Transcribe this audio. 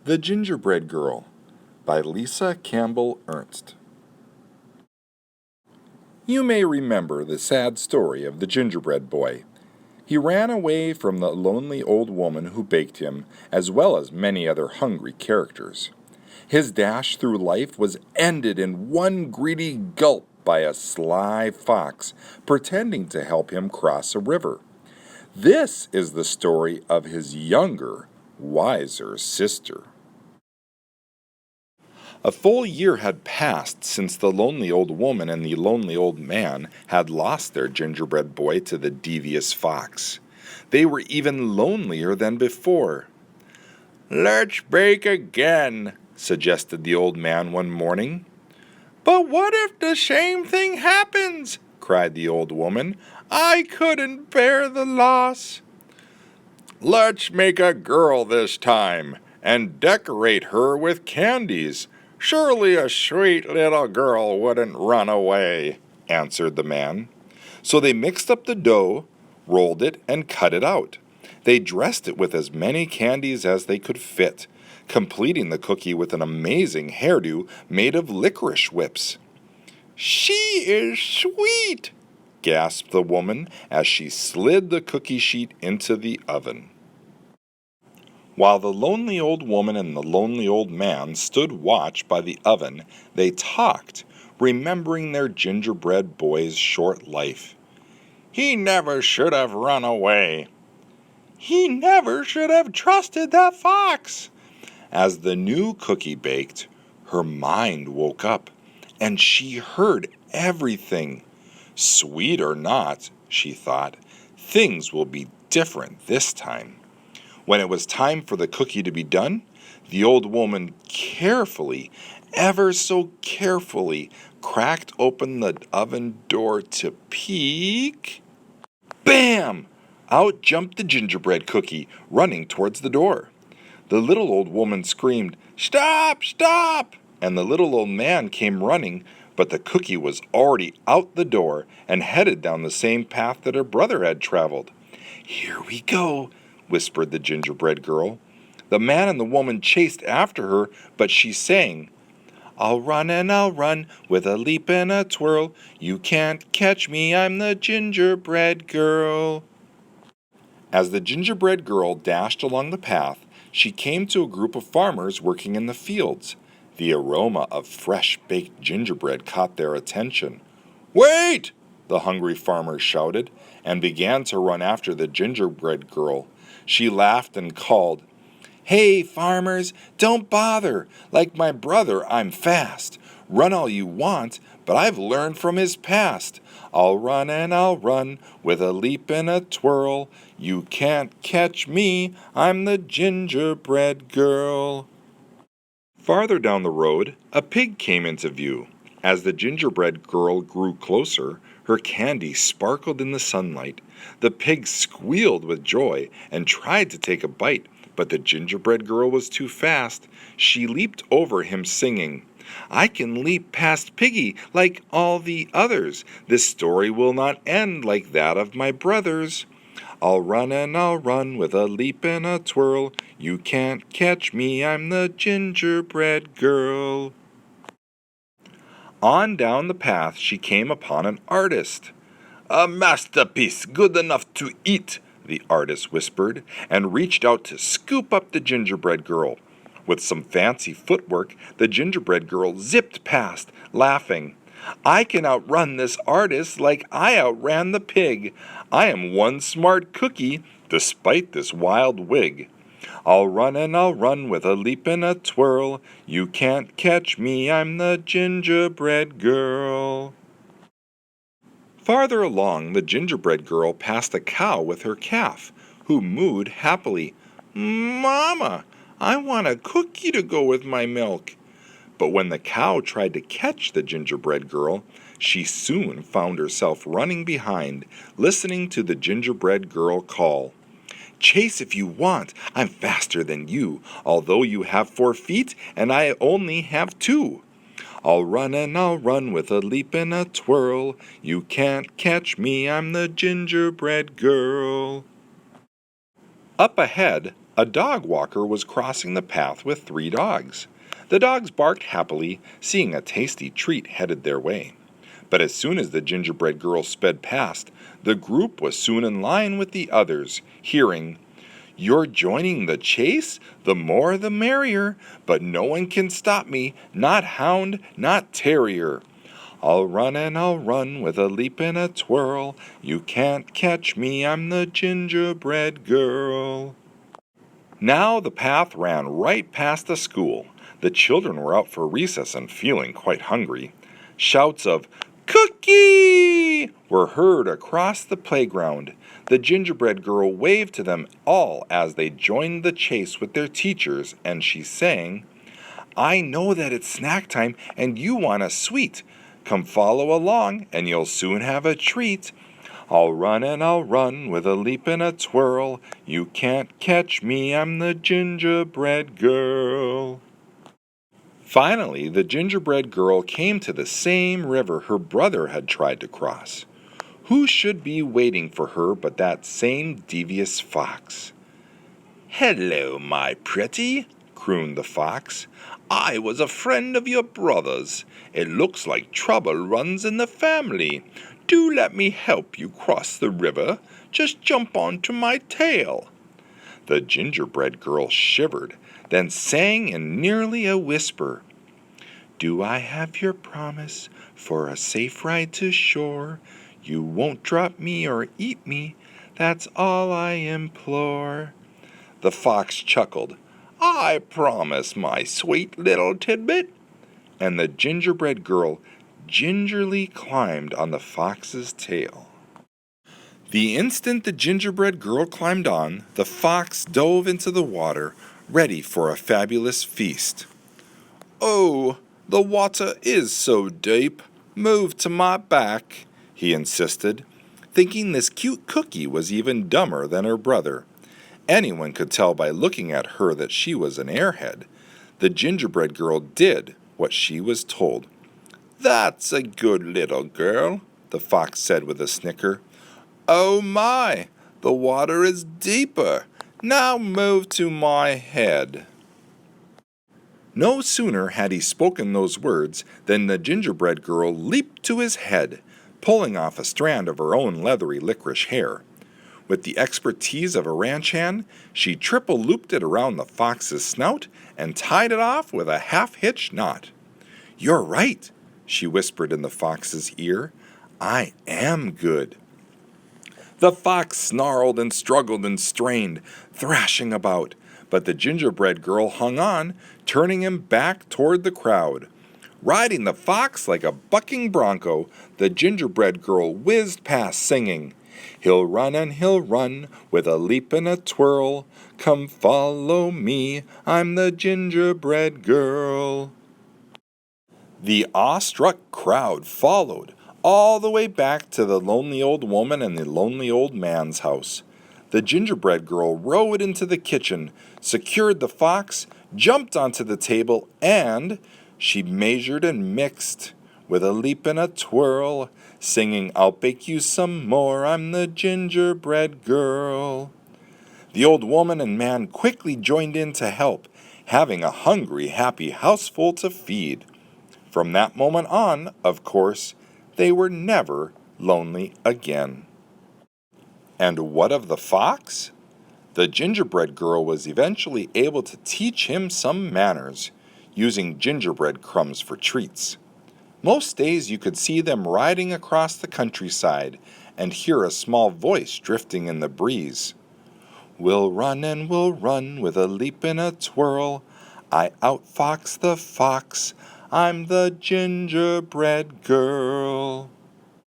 The Gingerbread Girl by Lisa Campbell Ernst. You may remember the sad story of the gingerbread boy. He ran away from the lonely old woman who baked him, as well as many other hungry characters. His dash through life was ended in one greedy gulp by a sly fox pretending to help him cross a river. This is the story of his younger, wiser sister. A full year had passed since the lonely old woman and the lonely old man had lost their gingerbread boy to the devious fox. They were even lonelier than before. "Let's bake again," suggested the old man one morning. "But what if the same thing happens?" cried the old woman. "I couldn't bear the loss." "Let's make a girl this time, and decorate her with candies. Surely a sweet little girl wouldn't run away," answered the man. So they mixed up the dough, rolled it, and cut it out. They dressed it with as many candies as they could fit, completing the cookie with an amazing hairdo made of licorice whips. "She is sweet," gasped the woman as she slid the cookie sheet into the oven. While the lonely old woman and the lonely old man stood watch by the oven, they talked, remembering their gingerbread boy's short life. "He never should have run away." "He never should have trusted that fox." As the new cookie baked, her mind woke up, and she heard everything. Sweet or not, she thought, things will be different this time. When it was time for the cookie to be done, the old woman carefully, ever so carefully, cracked open the oven door to peek. Bam! Out jumped the gingerbread cookie, running towards the door. The little old woman screamed, "Stop! Stop!" And the little old man came running, but the cookie was already out the door and headed down the same path that her brother had traveled. "Here we go," whispered the gingerbread girl. The man and the woman chased after her, but she sang, "I'll run and I'll run with a leap and a twirl. You can't catch me, I'm the gingerbread girl." As the gingerbread girl dashed along the path, she came to a group of farmers working in the fields. The aroma of fresh baked gingerbread caught their attention. "Wait!" the hungry farmers shouted, and began to run after the gingerbread girl. She laughed and called, "Hey, farmers, don't bother. Like my brother, I'm fast. Run all you want, but I've learned from his past. I'll run and I'll run with a leap and a twirl. You can't catch me, I'm the gingerbread girl." Farther down the road, a pig came into view. As the gingerbread girl grew closer, her candy sparkled in the sunlight. The pig squealed with joy and tried to take a bite, but the gingerbread girl was too fast. She leaped over him singing, "I can leap past Piggy like all the others. This story will not end like that of my brothers. I'll run and I'll run with a leap and a twirl. You can't catch me, I'm the gingerbread girl." On down the path she came upon an artist. "A masterpiece good enough to eat," the artist whispered, and reached out to scoop up the gingerbread girl. With some fancy footwork, the gingerbread girl zipped past, laughing. "I can outrun this artist like I outran the pig. I am one smart cookie, despite this wild wig. I'll run and I'll run with a leap and a twirl. You can't catch me, I'm the gingerbread girl." Farther along, the gingerbread girl passed a cow with her calf, who mooed happily, "Mama, I want a cookie to go with my milk." But when the cow tried to catch the gingerbread girl, she soon found herself running behind, listening to the gingerbread girl call, "Chase if you want, I'm faster than you, although you have 4 feet and I only have 2. I'll run and I'll run with a leap and a twirl. You can't catch me, I'm the gingerbread girl." Up ahead, A dog walker was crossing the path with 3 dogs. The dogs barked happily, seeing a tasty treat headed their way. But as soon as the gingerbread girl sped past, the group was soon in line with the others, hearing, "You're joining the chase? The more the merrier, but no one can stop me, not hound, not terrier. I'll run and I'll run with a leap and a twirl. You can't catch me, I'm the gingerbread girl." Now the path ran right past the school. The children were out for recess and feeling quite hungry. Shouts of "Cookie!" were heard across the playground. The gingerbread girl waved to them all as they joined the chase with their teachers, and she sang, "I know that it's snack time and you want a sweet. Come follow along and you'll soon have a treat. I'll run and I'll run with a leap and a twirl. You can't catch me, I'm the gingerbread girl." Finally, the gingerbread girl came to the same river her brother had tried to cross. Who should be waiting for her but that same devious fox? "Hello, my pretty," crooned the fox. "I was a friend of your brother's. It looks like trouble runs in the family. Do let me help you cross the river. Just jump onto my tail." The gingerbread girl shivered, then sang in nearly a whisper, "Do I have your promise for a safe ride to shore? You won't drop me or eat me, that's all I implore." The fox chuckled, "I promise, my sweet little tidbit." And the gingerbread girl gingerly climbed on the fox's tail. The instant the gingerbread girl climbed on, the fox dove into the water, ready for a fabulous feast. "Oh, the water is so deep. Move to my back," he insisted, thinking this cute cookie was even dumber than her brother. Anyone could tell by looking at her that she was an airhead. The gingerbread girl did what she was told. "That's a good little girl," the fox said with a snicker. "Oh my, the water is deeper. Now move to my head." No sooner had he spoken those words than the gingerbread girl leaped to his head, pulling off a strand of her own leathery licorice hair. With the expertise of a ranch hand, she triple-looped it around the fox's snout and tied it off with a half-hitch knot. "You're right," she whispered in the fox's ear. "I am good." The fox snarled and struggled and strained, thrashing about, but the gingerbread girl hung on, turning him back toward the crowd. Riding the fox like a bucking bronco, the gingerbread girl whizzed past singing, "He'll run and he'll run with a leap and a twirl. Come follow me, I'm the gingerbread girl." The awestruck crowd followed all the way back to the lonely old woman and the lonely old man's house. The gingerbread girl rode into the kitchen, secured the fox, jumped onto the table, and she measured and mixed with a leap and a twirl, singing, "I'll bake you some more, I'm the gingerbread girl." The old woman and man quickly joined in to help, having a hungry, happy houseful to feed. From that moment on, of course, they were never lonely again. And what of the fox? The gingerbread girl was eventually able to teach him some manners, using gingerbread crumbs for treats. Most days you could see them riding across the countryside and hear a small voice drifting in the breeze. "We'll run and we'll run with a leap and a twirl. I outfox the fox, I'm the gingerbread girl."